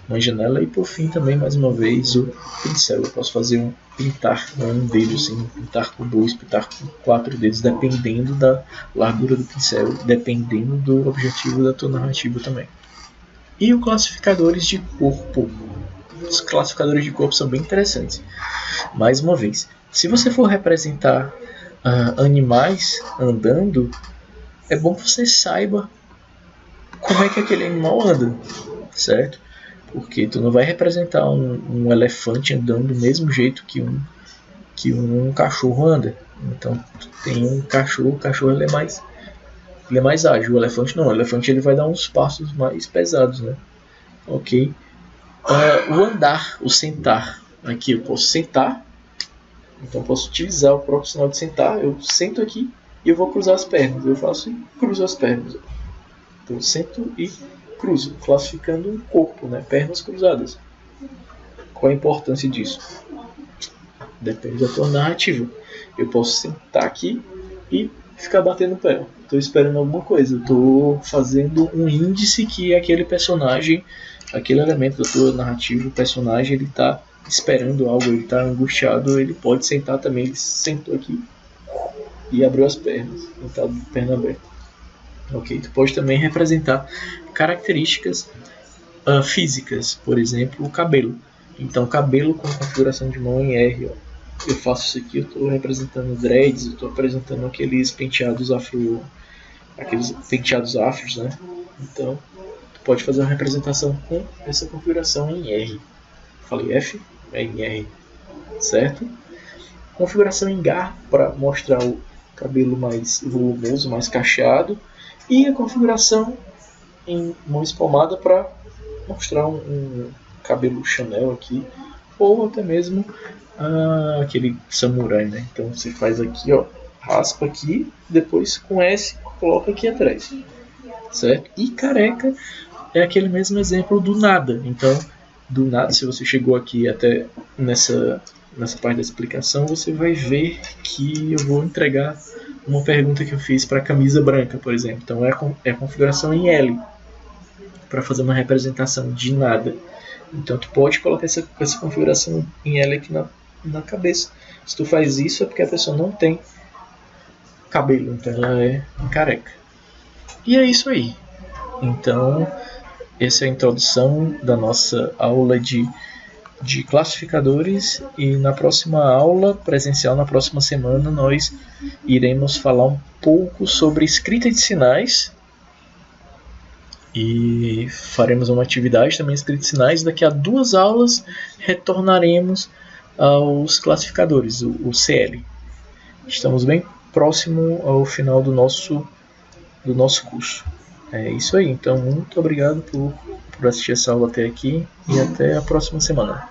uma janela. E por fim também, mais uma vez, o pincel. Eu posso fazer pintar com um dedo, assim, pintar com 2, pintar com 4 dedos, dependendo da largura do pincel, dependendo do objetivo da tua narrativa também. E os classificadores de corpo. Os classificadores de corpo são bem interessantes. Mais uma vez, se você for representar animais andando, é bom que você saiba como é que aquele animal anda, certo? Porque tu não vai representar um elefante andando do mesmo jeito que um cachorro anda. Então tu tem um cachorro, o cachorro ele é mais ágil. O elefante não, o elefante ele vai dar uns passos mais pesados, né? Ok. O andar, o sentar. Aqui eu posso sentar, então eu posso utilizar o próprio sinal de sentar. Eu sento aqui e eu vou cruzar as pernas. Eu faço e cruzo as pernas. Então eu sento e cruzo, classificando um corpo, né? Pernas cruzadas. Qual a importância disso? Depende da tua narrativa. Eu posso sentar aqui e ficar batendo o pé. Estou esperando alguma coisa. Estou fazendo um índice que aquele personagem, aquele elemento da tua narrativa, o personagem, ele está esperando algo, ele está angustiado, ele pode sentar também. Ele sentou aqui e abriu as pernas, ele está de perna aberta. Ok, tu pode também representar características físicas, por exemplo, o cabelo. Então, cabelo com configuração de mão em R, ó. Eu faço isso aqui, eu estou representando dreads, eu estou apresentando aqueles penteados afros, né? Então, tu pode fazer uma representação com essa configuração em R. Falei F, é em R, certo? Configuração em GAR para mostrar o cabelo mais volumoso, mais cacheado. E a configuração em mão espalmada para mostrar um cabelo Chanel aqui, ou até mesmo aquele samurai, né? Então você faz aqui, ó, raspa aqui, depois com S coloca aqui atrás, certo? E careca é aquele mesmo exemplo do nada. Então, do nada, se você chegou aqui até nessa parte da explicação, você vai ver que eu vou entregar uma pergunta que eu fiz para a camisa branca, por exemplo. Então é a configuração em L para fazer uma representação de nada. Então tu pode colocar essa configuração em L aqui na cabeça. Se tu faz isso é porque a pessoa não tem cabelo, então ela é careca. E é isso aí. Então essa é a introdução da nossa aula de classificadores, e na próxima aula presencial, na próxima semana, nós iremos falar um pouco sobre escrita de sinais e faremos uma atividade também escrita de sinais. Daqui a 2 aulas retornaremos aos classificadores, o CL. Estamos bem próximo ao final do nosso curso. É isso aí, então muito obrigado por assistir essa aula até aqui e até a próxima semana.